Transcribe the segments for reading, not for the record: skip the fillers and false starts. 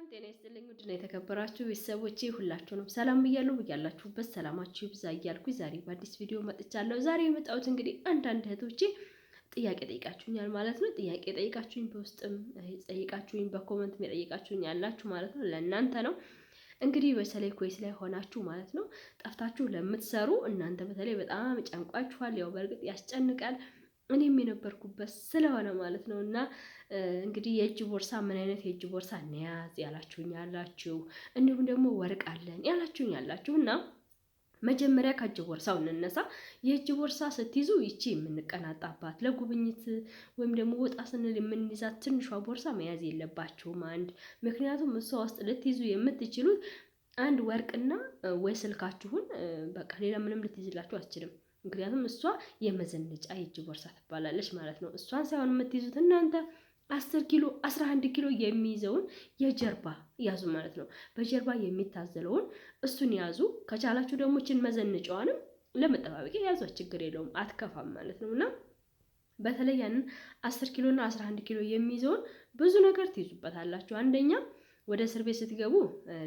ሰላም ጤና ይስጥልኝ ውድና የተከበራችሁ ቤተሰቦቼ ሁላችሁንም ሰላም ብያለሁ። ብያላችሁበት ሰላማችሁ ይብዛ እያልኩኝ ዛሬ በአዲስ ቪዲዮ መጥቻለሁ። ዛሬ የመጣሁት እንግዲህ አንዳንድ እህቶቼ ጥያቄ ጠይቃችሁኛል ማለት ነው። ጥያቄ ጠይቃችሁኝ በውስጥም ጠይቃችሁኝ በኮመንት የጠይቃችሁኝ ያላችሁ ማለት ነው ለእናንተ ነው። እንግዲህ በተለይ ኮይስ ላይ ሆናችሁ ማለት ነው ጠፍታችሁ ለምትሰሩ እናንተ በተለይ በጣም ጨንቋችኋል። ያው በእርግጥ ያስጨንቃል እኔም የነበርኩበት ስለሆነ ማለት ነው። እና እንግዲህ የእጅ ቦርሳ ምን አይነት የእጅ ቦርሳ እንያዝ ያላችሁኝ ያላችሁ፣ እንዲሁም ደግሞ ወርቅ አለን ያላችሁኝ ያላችሁ እና መጀመሪያ ከእጅ ቦርሳው እንነሳ። የእጅ ቦርሳ ስትይዙ ይቺ የምንቀናጣባት ለጉብኝት ወይም ደግሞ ወጣ ስንል የምንይዛት ትንሿ ቦርሳ መያዝ የለባችሁም። ምክንያቱም እሷ ውስጥ ልትይዙ የምትችሉት አንድ ወርቅና ወይ ስልካችሁን፣ በቃ ሌላ ምንም ልትይዝላችሁ አትችልም። ምክንያቱም እሷ የመዘነጫ የእጅ ቦርሳ ትባላለች ማለት ነው። እሷን ሳይሆን የምትይዙት እናንተ 10 ኪሎ 11 ኪሎ የሚይዘውን የጀርባ ያዙ ማለት ነው። በጀርባ የሚታዘለውን እሱን ያዙ። ከቻላችሁ ደግሞ እችን መዘነጫዋንም ለመጠባበቂያ ያዟት፣ ችግር የለውም አትከፋም ማለት ነው። እና በተለይ ያንን 10 ኪሎ እና 11 ኪሎ የሚይዘውን ብዙ ነገር ትይዙበታላችሁ። አንደኛ ወደ እስር ቤት ስትገቡ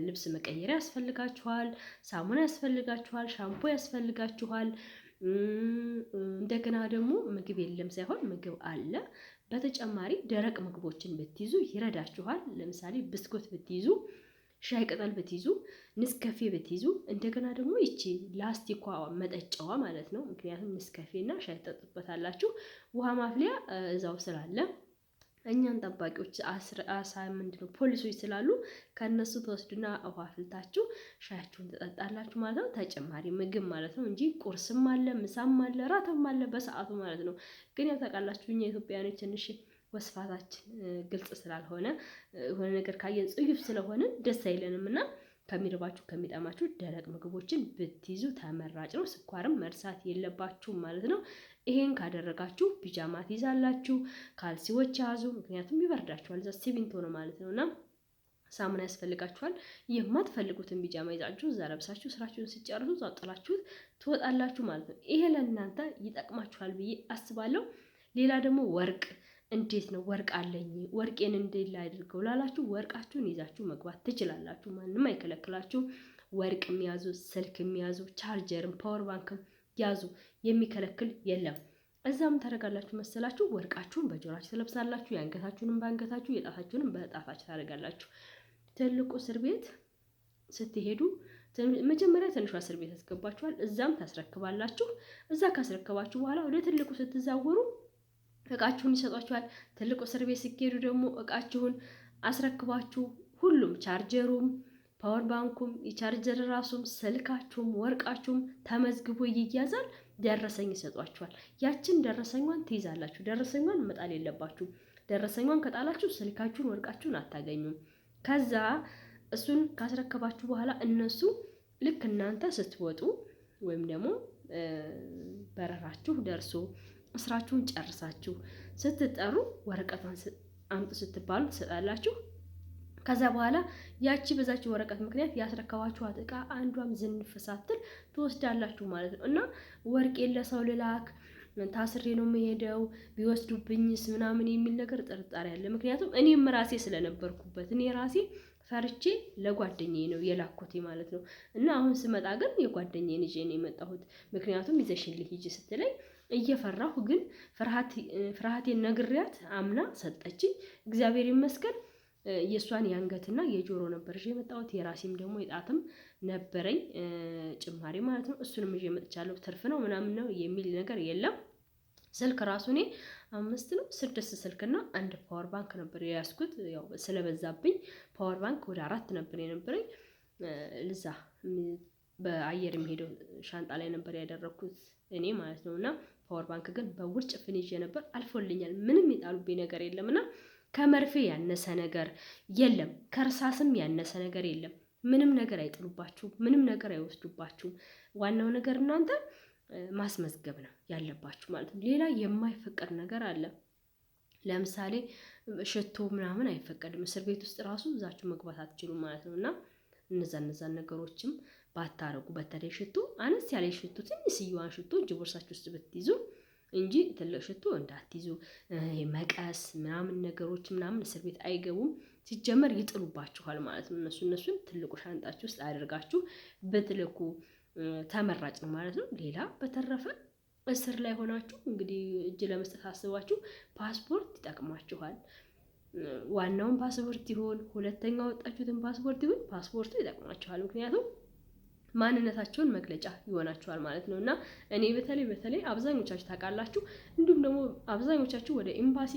ልብስ መቀየሪያ ያስፈልጋችኋል፣ ሳሙና ያስፈልጋችኋል፣ ሻምፖ ያስፈልጋችኋል። እንደገና ደግሞ ምግብ የለም ሳይሆን ምግብ አለ። በተጨማሪ ደረቅ ምግቦችን ብትይዙ ይረዳችኋል። ለምሳሌ ብስኩት ብትይዙ፣ ሻይ ቅጠል ብትይዙ፣ ንስከፌ ብትይዙ፣ እንደገና ደግሞ ይቺ ላስቲኳ መጠጫዋ ማለት ነው። ምክንያቱም ንስከፌና ሻይ ትጠጡበታላችሁ። ውሃ ማፍሊያ እዛው ስላለ እኛን ጠባቂዎች ምንድነው ፖሊሶች ስላሉ ከነሱ ተወስዱና ውሃ አፍልታችሁ ሻያችሁን ትጠጣላችሁ ማለት ነው። ተጨማሪ ምግብ ማለት ነው እንጂ ቁርስም አለ፣ ምሳም አለ፣ ራትም አለ በሰዓቱ ማለት ነው። ግን ያው ታውቃላችሁ እኛ ኢትዮጵያውያኖች ትንሽ ወስፋታችን ግልጽ ስላልሆነ የሆነ ነገር ካየን ጽዩፍ ስለሆነ ደስ አይለንም እና ከሚርባችሁ ከሚጠማችሁ ደረቅ ምግቦችን ብትይዙ ተመራጭ ነው። ስኳርም መርሳት የለባችሁም ማለት ነው። ይሄን ካደረጋችሁ ፒጃማ ትይዛላችሁ፣ ካልሲዎች ያዙ፣ ምክንያቱም ይበርዳችኋል። እዛ ሲሚንቶ ነው ማለት ነው። እና ሳሙና ያስፈልጋችኋል። የማትፈልጉትን ፒጃማ ይዛችሁ እዛ ለብሳችሁ ስራችሁን ሲጨርሱ እዛ ጥላችሁት ትወጣላችሁ ማለት ነው። ይሄ ለእናንተ ይጠቅማችኋል ብዬ አስባለሁ። ሌላ ደግሞ ወርቅ እንዴት ነው ወርቅ አለኝ ወርቄን እንዴት ላድርገው ላላችሁ ወርቃችሁን ይዛችሁ መግባት ትችላላችሁ። ማንም አይከለክላችሁ። ወርቅ የሚያዙ ስልክ የሚያዙ ቻርጀርም ፓወር ባንክም ያዙ፣ የሚከለክል የለም። እዛም ታደርጋላችሁ መሰላችሁ ወርቃችሁን በጆሮአችሁ ትለብሳላችሁ፣ የአንገታችሁንም በአንገታችሁ የጣታችሁንም በጣታችሁ ታደርጋላችሁ። ትልቁ እስር ቤት ስትሄዱ መጀመሪያ ትንሿ እስር ቤት ያስገባችኋል። እዛም ታስረክባላችሁ። እዛ ካስረከባችሁ በኋላ ወደ ትልቁ ስትዛወሩ እቃችሁን ይሰጧችኋል። ትልቁ እስር ቤት ሲሄዱ ደግሞ እቃችሁን አስረክባችሁ ሁሉም ቻርጀሩም ፓወር ባንኩም የቻርጀር ራሱም ስልካችሁም ወርቃችሁም ተመዝግቦ ይያዛል። ደረሰኝ ይሰጧችኋል። ያችን ደረሰኛን ትይዛላችሁ። ደረሰኛን መጣል የለባችሁ። ደረሰኛን ከጣላችሁ ስልካችሁን ወርቃችሁን አታገኙም። ከዛ እሱን ካስረከባችሁ በኋላ እነሱ ልክ እናንተ ስትወጡ ወይም ደግሞ በረራችሁ ደርሶ ስራችሁን ጨርሳችሁ ስትጠሩ ወረቀቷን አምጡ ስትባሉ ትሰጣላችሁ። ከዛ በኋላ ያቺ በዛችሁ ወረቀት ምክንያት ያስረከባችኋት እቃ አንዷም ዝንፍ ሳትል ትወስዳላችሁ ማለት ነው። እና ወርቄን ለሰው ልላክ ታስሬ ነው የምሄደው ቢወስዱብኝስ ምናምን የሚል ነገር ጥርጣሬ አለ። ምክንያቱም እኔም ራሴ ስለነበርኩበት እኔ ራሴ ፈርቼ ለጓደኛዬ ነው የላኩት ማለት ነው። እና አሁን ስመጣ ግን የጓደኛዬን ይዤ ነው የመጣሁት። ምክንያቱም ይዘሽልኝ ሂጂ ስትለኝ እየፈራሁ ግን ፍርሃቴን ነግሬያት አምና ሰጠችኝ። እግዚአብሔር ይመስገን። የእሷን የአንገትና የጆሮ ነበር ይዤ የመጣሁት። የራሴም ደግሞ የጣትም ነበረኝ ጭማሪ ማለት ነው። እሱንም ይዤ መጥቻለሁ። ትርፍ ነው ምናምን ነው የሚል ነገር የለም። ስልክ ራሱ እኔ 5 ነው 6 ስልክና አንድ ፓወር ባንክ ነበር የያዝኩት። ያው ስለበዛብኝ ፓወር ባንክ ወደ 4 ነበር የነበረኝ። ልዛ በአየር የሚሄደው ሻንጣ ላይ ነበር ያደረኩት እኔ ማለት ነውና ፓወር ባንክ ግን በውርጭ ፍን ይዤ ነበር። አልፎልኛል። ምንም የጣሉብኝ ነገር የለምና ከመርፌ ያነሰ ነገር የለም። ከእርሳስም ያነሰ ነገር የለም። ምንም ነገር አይጥሉባችሁም። ምንም ነገር አይወስዱባችሁም። ዋናው ነገር እናንተ ማስመዝገብ ነው ያለባችሁ ማለት ነው። ሌላ የማይፈቀድ ነገር አለ። ለምሳሌ ሽቶ ምናምን አይፈቀድም። እስር ቤት ውስጥ ራሱ እዛችሁ መግባት አትችሉም ማለት ነው። እና እነዛን ነገሮችም ባታረጉ፣ በተለይ ሽቶ አነስ ያለ ሽቶ ትንሽዬዋን ሽቶ እጅ ቦርሳችሁ ውስጥ ብትይዙ እንጂ ትልቅ ሽቶ እንዳትይዙ። መቀስ ምናምን ነገሮች ምናምን እስር ቤት አይገቡም። ሲጀመር ይጥሉባችኋል ማለት ነው። እነሱን ትልቁ ሻንጣችሁ ውስጥ አድርጋችሁ ብትልኩ ተመራጭ ነው ማለት ነው። ሌላ በተረፈ እስር ላይ ሆናችሁ እንግዲህ እጅ ለመስጠት አስባችሁ ፓስፖርት ይጠቅማችኋል። ዋናውን ፓስፖርት ይሁን ሁለተኛ ወጣችሁትን ፓስፖርት ይሁን ፓስፖርቱ ይጠቅማችኋል። ምክንያቱም ማንነታቸውን መግለጫ ይሆናችኋል ማለት ነው። እና እኔ በተለይ አብዛኞቻችሁ ታውቃላችሁ፣ እንዲሁም ደግሞ አብዛኞቻችሁ ወደ ኤምባሲ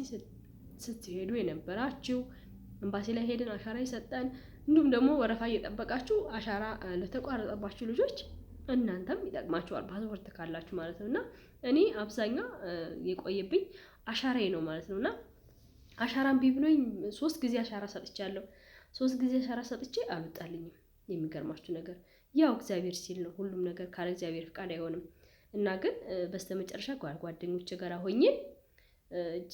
ስትሄዱ የነበራችሁ ኤምባሲ ላይ ሄደን አሻራ ይሰጠን፣ እንዲሁም ደግሞ ወረፋ እየጠበቃችሁ አሻራ ለተቋረጠባችሁ ልጆች እናንተም ይጠቅማችኋል ፓስፖርት ካላችሁ ማለት ነው። እና እኔ አብዛኛው የቆየብኝ አሻራዬ ነው ማለት ነው። እና አሻራን ቢብሎኝ 3 ጊዜ አሻራ ሰጥቻለሁ። 3 ጊዜ አሻራ ሰጥቼ አልወጣልኝም። የሚገርማችሁ ነገር ያው እግዚአብሔር ሲል ነው፣ ሁሉም ነገር ካለ እግዚአብሔር ፍቃድ አይሆንም። እና ግን በስተመጨረሻ ጓደኞቼ ጋር ሆኜ እጅ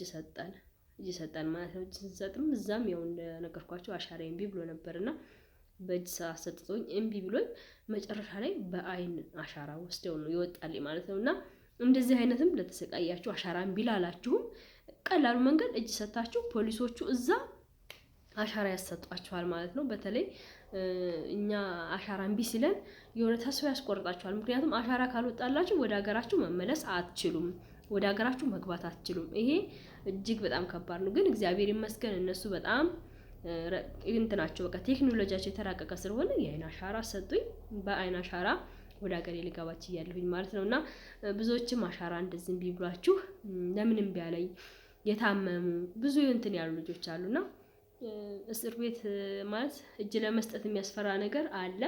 ሰጠን ማለት ነው። እጅ ስንሰጥም እዛም ያው እንደነገርኳቸው አሻራዬ እምቢ ብሎ ነበርና በእጅ አሰጥቶኝ እምቢ ብሎኝ መጨረሻ ላይ በአይን አሻራ ወስደው ነው ይወጣልኝ ማለት ነው። እና እንደዚህ አይነትም ለተሰቃያችሁ አሻራ እምቢ ላላችሁም ቀላሉ መንገድ እጅ ሰጣችሁ ፖሊሶቹ እዛ አሻራ ያሰጧችኋል ማለት ነው። በተለይ እኛ አሻራ እምቢ ሲለን የሆነ ተስፋ ያስቆርጣችኋል። ምክንያቱም አሻራ ካልወጣላችሁ ወደ ሀገራችሁ መመለስ አትችሉም፣ ወደ ሀገራችሁ መግባት አትችሉም። ይሄ እጅግ በጣም ከባድ ነው። ግን እግዚአብሔር ይመስገን እነሱ በጣም እንትናቸው በቃ ቴክኖሎጂያቸው የተራቀቀ ስለሆነ የአይን አሻራ ሰጡኝ። በአይን አሻራ ወደ ሀገሬ ልገባች እያለሁኝ ማለት ነው። እና ብዙዎችም አሻራ እንደዚህ እምቢ ብሏችሁ ለምን እምቢ አለኝ የታመሙ ብዙ እንትን ያሉ ልጆች አሉና እስር ቤት ማለት እጅ ለመስጠት የሚያስፈራ ነገር አለ።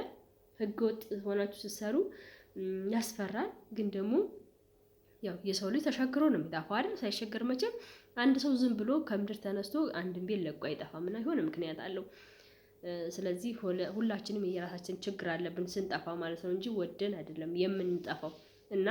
ህገወጥ ሆናችሁ ስትሰሩ ያስፈራል። ግን ደግሞ ያው የሰው ልጅ ተሸግሮ ነው የሚጠፋው አይደል? ሳይሸገር መቼም አንድ ሰው ዝም ብሎ ከምድር ተነስቶ አንድን ቤት ለቆ አይጠፋም እና የሆነ ምክንያት አለው። ስለዚህ ሁላችንም የራሳችን ችግር አለብን ስንጠፋ ማለት ነው እንጂ ወደን አይደለም የምንጠፋው። እና